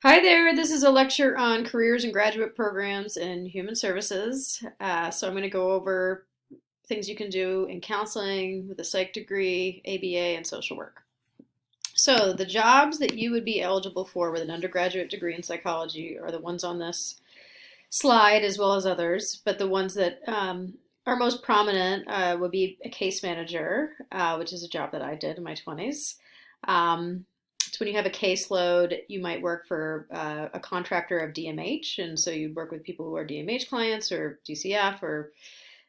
Hi there, this is a lecture on careers and graduate programs in human services. So I'm going to go over things you can do in counseling with a psych degree, ABA, and social work. So the jobs that you would be eligible for with an undergraduate degree in psychology are the ones on this slide as well as others, but the ones that are most prominent would be a case manager, which is a job that I did in my 20s. Um, it's when you have a caseload, you might work for a contractor of DMH, and so you'd work with people who are DMH clients or DCF or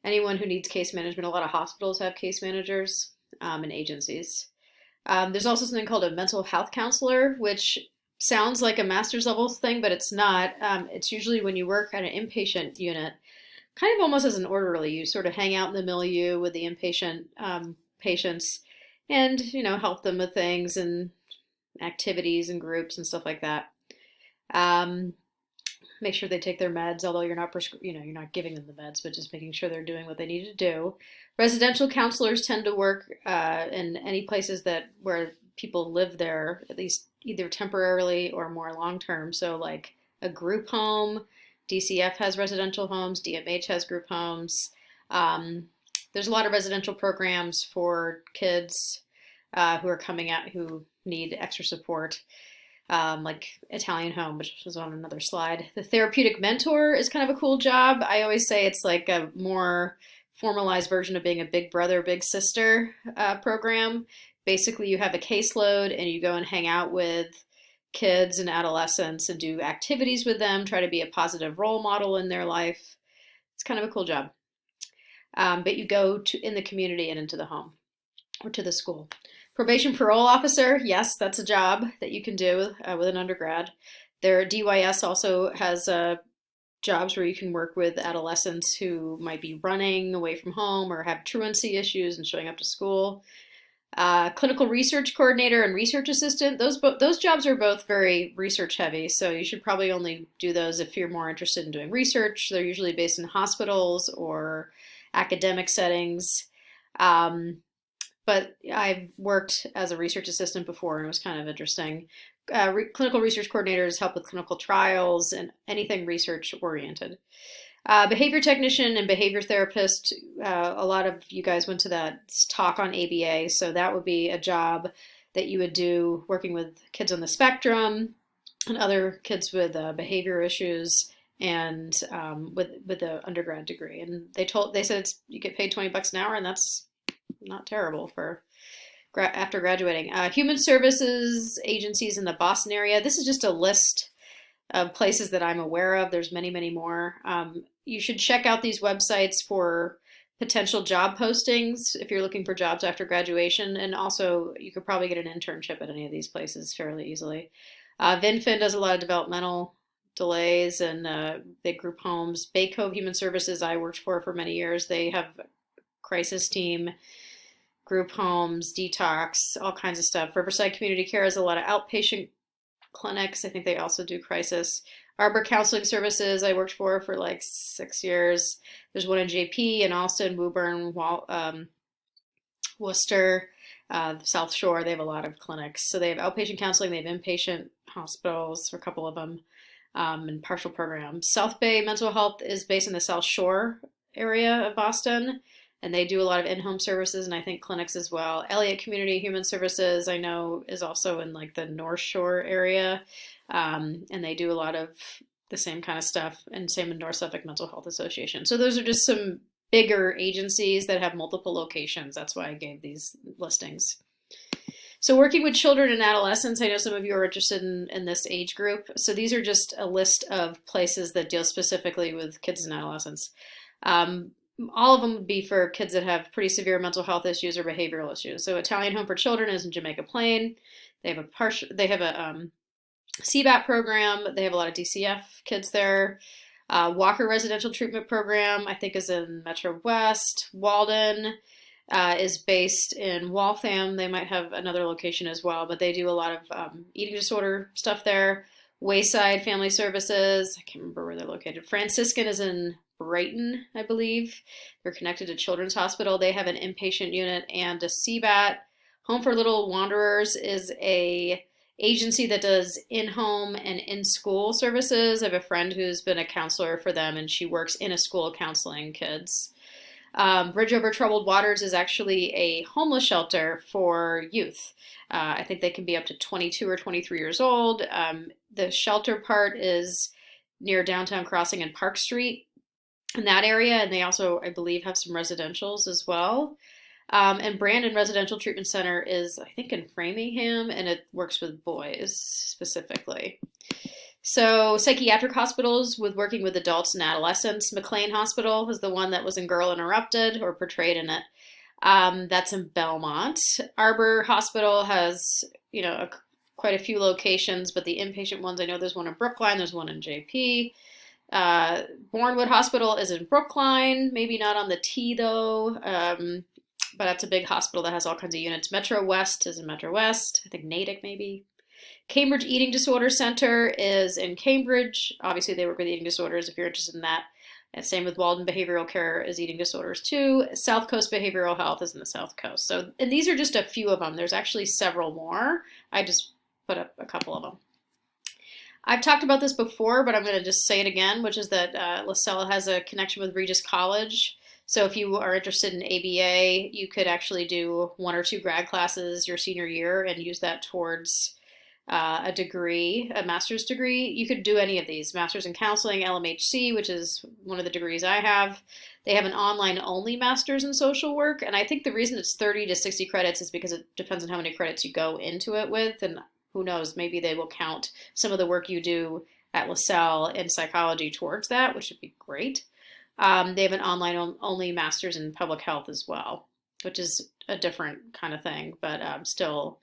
anyone who needs case management. A lot of hospitals have case managers and agencies. There's also something called a mental health counselor, which sounds like a master's level thing, but it's not. It's usually when you work at an inpatient unit, kind of almost as an orderly. You sort of hang out in the milieu with the inpatient patients and, help them with things and activities and groups and stuff like that. Um, Make sure they take their meds, although you're not giving them the meds, but just making sure they're doing what they need to do. Residential counselors tend to work in any places that where people live there, at least either temporarily or more long term. So like a group home, DCF has residential homes, DMH has group homes. Um, there's a lot of residential programs for kids who are coming out who need extra support, like Italian Home, which was on another slide. The therapeutic mentor is kind of a cool job. I always say it's like a more formalized version of being a big brother, big sister program. Basically, you have a caseload and you go and hang out with kids and adolescents and do activities with them, try to be a positive role model in their life. It's kind of a cool job. But you go to in the community and into the home or to the school. Probation parole officer, yes, that's a job that you can do with an undergrad. Their DYS also has jobs where you can work with adolescents who might be running away from home or have truancy issues and showing up to school. Clinical research coordinator and research assistant, those jobs are both very research heavy, so you should probably only do those if you're more interested in doing research. They're usually based in hospitals or academic settings. Um, but I've worked as a research assistant before and it was kind of interesting. Clinical research coordinators help with clinical trials and anything research oriented. Behavior technician and behavior therapist, a lot of you guys went to that talk on ABA, so that would be a job that you would do working with kids on the spectrum and other kids with behavior issues and with the undergrad degree. And they said you get paid $20 an hour, and that's not terrible for after graduating. Human services agencies in the Boston area. This is just a list of places that I'm aware of. There's many, many more. You should check out these websites for potential job postings if you're looking for jobs after graduation. And also, you could probably get an internship at any of these places fairly easily. VinFin does a lot of developmental delays and big group homes. Bay Cove Human Services, I worked for many years. They have a crisis team, group homes, detox, all kinds of stuff. Riverside Community Care has a lot of outpatient clinics. I think they also do crisis. Arbor Counseling Services, I worked for like 6 years. There's one in JP and Austin, Woburn, Worcester, South Shore. They have a lot of clinics. So they have outpatient counseling, they have inpatient hospitals for a couple of them, and partial programs. South Bay Mental Health is based in the South Shore area of Boston, and they do a lot of in-home services and I think clinics as well. Elliott Community Human Services, I know, is also in like the North Shore area, and they do a lot of the same kind of stuff, and same in North Suffolk Mental Health Association. So those are just some bigger agencies that have multiple locations. That's why I gave these listings. So working with children and adolescents, I know some of you are interested in this age group. So these are just a list of places that deal specifically with kids and adolescents. All of them would be for kids that have pretty severe mental health issues or behavioral issues. So Italian Home for Children is in Jamaica Plain. They have a CBAT program. They have a lot of DCF kids there. Walker Residential Treatment Program, I think, is in Metro West. Walden is based in Waltham. They might have another location as well, but they do a lot of eating disorder stuff there. Wayside Family Services, I can't remember where they're located. Franciscan is in Brighton, I believe. They're connected to Children's Hospital. They have an inpatient unit and a CBAT. Home for Little Wanderers is a agency that does in-home and in-school services. I have a friend who's been a counselor for them, and she works in a school counseling kids. Bridge Over Troubled Waters is actually a homeless shelter for youth. I think they can be up to 22 or 23 years old. The shelter part is near Downtown Crossing and Park Street in that area, and they also, I believe, have some residentials as well. And Brandon Residential Treatment Center is, I think, in Framingham, and it works with boys specifically. So psychiatric hospitals with working with adults and adolescents. McLean Hospital is the one that was in Girl Interrupted or portrayed in it. That's in Belmont. Arbor Hospital has, quite a few locations, but the inpatient ones, I know there's one in Brookline, there's one in JP. Bournewood Hospital is in Brookline, maybe not on the T though, but that's a big hospital that has all kinds of units. Metro West is in Metro West, I think Natick maybe. Cambridge Eating Disorder Center is in Cambridge. Obviously, they work with eating disorders if you're interested in that. And same with Walden Behavioral Care is eating disorders too. South Coast Behavioral Health is in the South Coast. So, and these are just a few of them. There's actually several more. I just put up a couple of them. I've talked about this before, but I'm going to just say it again, which is that LaSalle has a connection with Regis College. So if you are interested in ABA, you could actually do 1 or 2 grad classes your senior year and use that towards a degree, a master's degree. You could do any of these. Master's in Counseling, LMHC, which is one of the degrees I have. They have an online-only master's in social work, and I think the reason it's 30 to 60 credits is because it depends on how many credits you go into it with, and who knows, maybe they will count some of the work you do at LaSalle in psychology towards that, which would be great. They have an online-only master's in public health as well, which is a different kind of thing, but still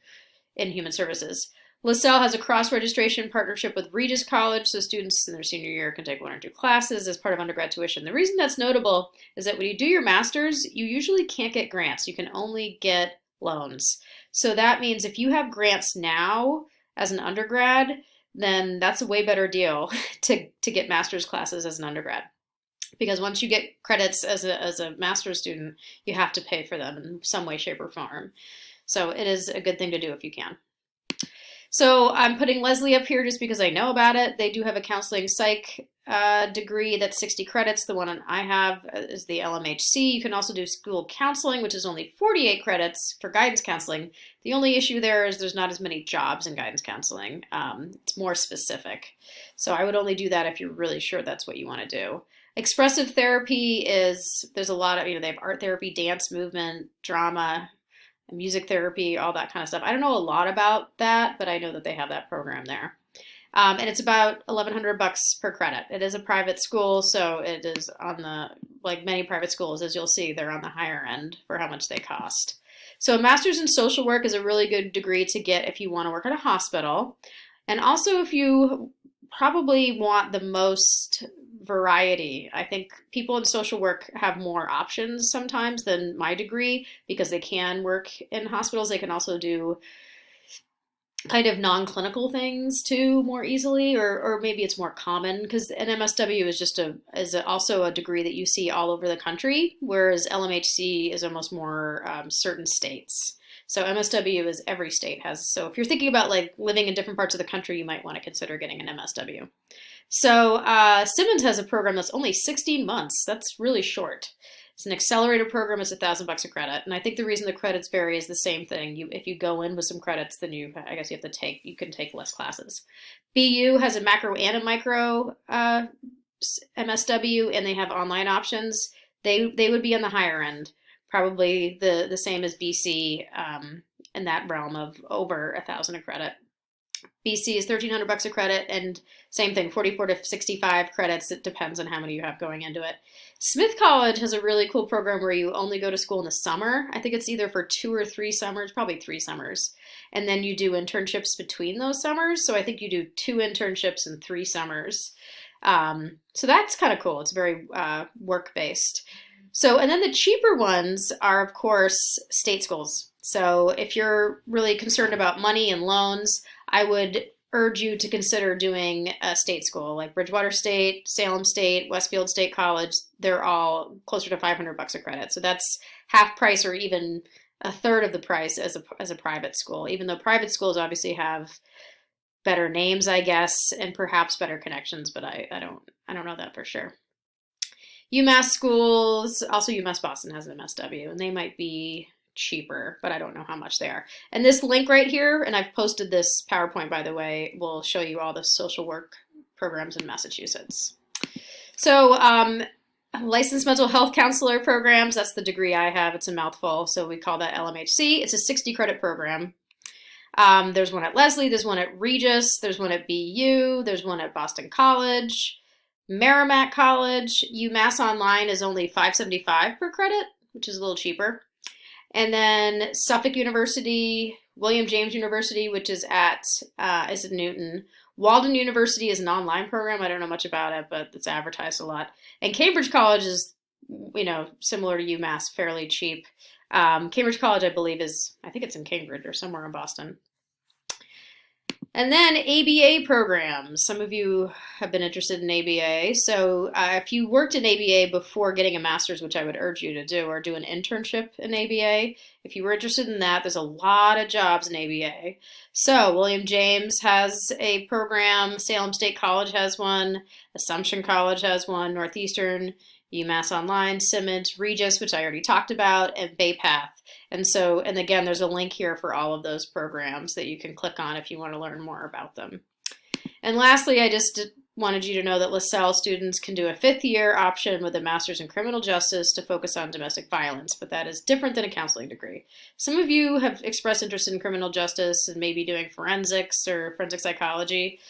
in human services. LaSalle has a cross-registration partnership with Regis College, so students in their senior year can take 1 or 2 classes as part of undergrad tuition. The reason that's notable is that when you do your master's, you usually can't get grants. You can only get loans. So that means if you have grants now as an undergrad, then that's a way better deal to get master's classes as an undergrad. Because once you get credits as a master's student, you have to pay for them in some way, shape, or form. So it is a good thing to do if you can. So I'm putting Leslie up here just because I know about it. They do have a counseling psych degree that's 60 credits. The one I have is the LMHC. You can also do school counseling, which is only 48 credits for guidance counseling. The only issue there is there's not as many jobs in guidance counseling. It's more specific. So I would only do that if you're really sure that's what you want to do. Expressive therapy there's a lot of, they have art therapy, dance, movement, drama, music therapy, all that kind of stuff. I don't know a lot about that, but I know that they have that program there. And it's about $1,100 per credit. It is a private school, so it is on the, like many private schools, as you'll see, they're on the higher end for how much they cost. So a master's in social work is a really good degree to get if you want to work at a hospital. And also if you probably want the most variety. I think people in social work have more options sometimes than my degree because they can work in hospitals. They can also do kind of non-clinical things too more easily, or maybe it's more common because an MSW is also a degree that you see all over the country, whereas LMHC is almost more certain states. So MSW is every state has. So if you're thinking about like living in different parts of the country, you might want to consider getting an MSW. So Simmons has a program that's only 16 months. That's really short. It's an accelerator program. It's $1,000 a credit, and I think the reason the credits vary is the same thing. If you go in with some credits, then I guess you can take less classes. BU has a macro and a micro MSW, and they have online options. They would be on the higher end, probably the same as BC in that realm of over $1,000 a credit. BC is $1,300 a credit, and same thing, 44 to 65 credits. It depends on how many you have going into it. Smith College has a really cool program where you only go to school in the summer. I think it's either for 2 or 3 summers, probably 3 summers. And then you do internships between those summers. So I think you do 2 internships in 3 summers. So that's kind of cool. It's very work-based. So, and then the cheaper ones are, of course, state schools. So if you're really concerned about money and loans, I would urge you to consider doing a state school like Bridgewater State, Salem State, Westfield State College. They're all closer to $500 a credit. So that's half price or even a third of the price as a private school, even though private schools obviously have better names, I guess, and perhaps better connections, but I don't know that for sure. UMass schools, also UMass Boston has an MSW, and they might be cheaper, but I don't know how much they are. And this link right here, and I've posted this PowerPoint, by the way, will show you all the social work programs in Massachusetts. So licensed mental health counselor programs, that's the degree I have. It's a mouthful, so we call that LMHC. It's a 60 credit program. There's one at Lesley, there's one at Regis, there's one at BU, there's one at Boston College, Merrimack College. UMass Online is only $5.75 per credit, which is a little cheaper. And then Suffolk University, William James University, which is in Newton. Walden University is an online program. I don't know much about it, but it's advertised a lot. And Cambridge College is, similar to UMass, fairly cheap. Cambridge College, I believe, I think it's in Cambridge or somewhere in Boston. And then ABA programs. Some of you have been interested in ABA. So if you worked in ABA before getting a master's, which I would urge you to do, or do an internship in ABA, if you were interested in that, there's a lot of jobs in ABA. So William James has a program, Salem State College has one, Assumption College has one, Northeastern, UMass Online, Simmons, Regis, which I already talked about, and Bay Path. And again, there's a link here for all of those programs that you can click on if you want to learn more about them. And lastly, I just wanted you to know that LaSalle students can do a 5th year option with a master's in criminal justice to focus on domestic violence, but that is different than a counseling degree. Some of you have expressed interest in criminal justice and maybe doing forensics or forensic psychology,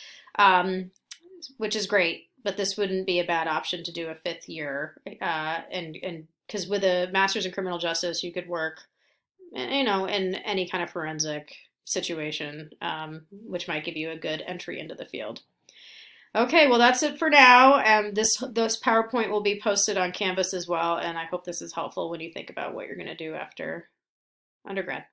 which is great. But this wouldn't be a bad option to do a 5th year, and because with a master's in criminal justice, you could work, in any kind of forensic situation, which might give you a good entry into the field. Okay, well that's it for now. This PowerPoint will be posted on Canvas as well, and I hope this is helpful when you think about what you're going to do after undergrad.